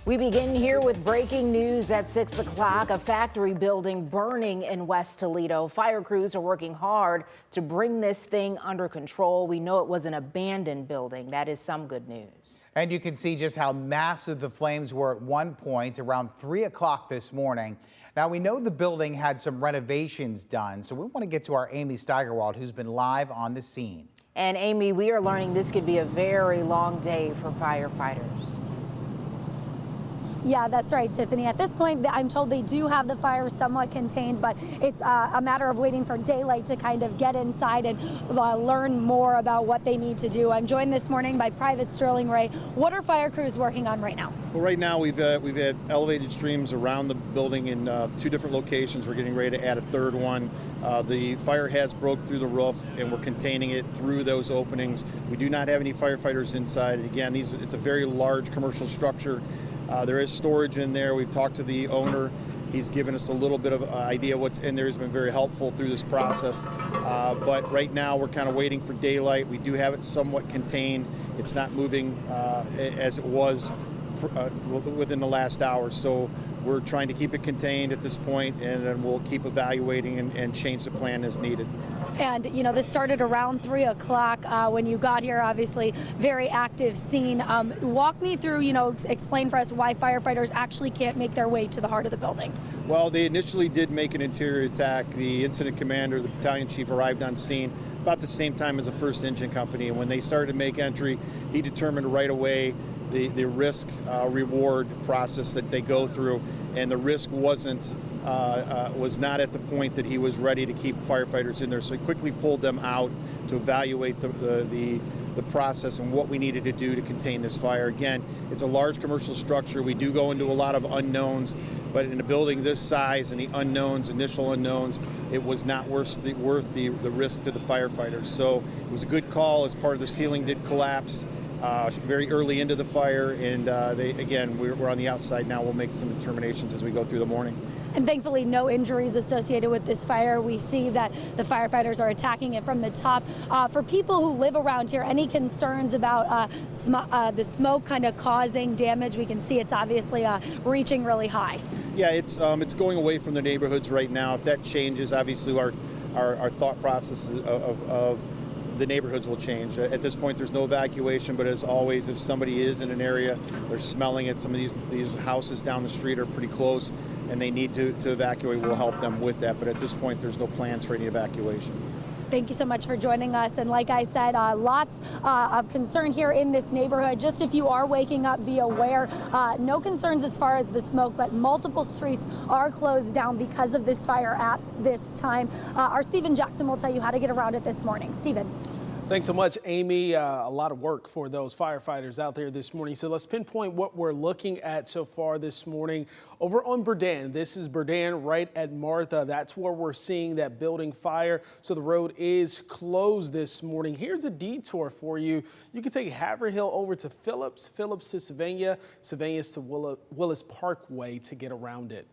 We begin here with breaking news at 6 o'clock. A factory building burning in West Toledo. Fire crews are working hard to bring this thing under control. We know it was an abandoned building. That is some good news. And you can see just how massive the flames were at one point around 3 o'clock this morning. Now, we know the building had some renovations done, so we want to get to our Amy Steigerwald, who's been live on the scene. And Amy, we are learning this could be a very long day for firefighters. Yeah, that's right, Tiffany. At this point, I'm told they do have the fire somewhat contained, but it's a matter of waiting for daylight to kind of get inside and learn more about what they need to do. I'm joined this morning by Private Sterling Ray. What are fire crews working on right now? Well, right now we've had elevated streams around the building in 2 different locations. We're getting ready to add a 3rd one. The fire has broke through the roof, and we're containing it through those openings. We do not have any firefighters inside. Again, it's a very large commercial structure. There is storage in there. We've talked to the owner. He's given us a little bit of idea what's in there. He's been very helpful through this process. But right now we're kind of waiting for daylight. We do have it somewhat contained. It's not moving as it was within the last hour. So we're trying to keep it contained at this point, and then we'll keep evaluating and change the plan as needed. And, you know, this started around 3 o'clock when you got here, obviously, very active scene. Walk me through, explain for us why firefighters actually can't make their way to the heart of the building. Well, they initially did make an interior attack. The incident commander, the battalion chief, arrived on scene about the same time as the 1st Engine Company. And when they started to make entry, he determined right away the risk reward process that they go through, and the risk was not at the point that he was ready to keep firefighters in there. So he quickly pulled them out to evaluate the process and what we needed to do to contain this fire. Again, it's a large commercial structure. We do go into a lot of unknowns, but in a building this size and the initial unknowns, it was not worth the risk to the firefighters. So it was a good call. As part of the ceiling did collapse very early into the fire, and we're on the outside now. We'll make some determinations as we go through the morning. And thankfully, no injuries associated with this fire. We see that the firefighters are attacking it from the top. For people who live around here, any concerns about the smoke kind of causing damage? We can see it's obviously reaching really high. Yeah, it's going away from the neighborhoods right now. If that changes, obviously our thought process of the neighborhoods will change. At this point, there's no evacuation, but as always, if somebody is in an area, they're smelling it, some of these houses down the street are pretty close, and they need to evacuate, we'll help them with that. But at this point, there's no plans for any evacuation. Thank you so much for joining us. And like I said, lots of concern here in this neighborhood. Just if you are waking up, be aware. No concerns as far as the smoke, but multiple streets are closed down because of this fire at this time. Our Stephen Jackson will tell you how to get around it this morning. Stephen. Thanks so much, Amy. A lot of work for those firefighters out there this morning. So let's pinpoint what we're looking at so far this morning. Over on Berdan, this is Berdan right at Martha. That's where we're seeing that building fire. So the road is closed this morning. Here's a detour for you. You can take Haverhill over to Phillips to Sylvania, Sylvania's to Willis Parkway to get around it.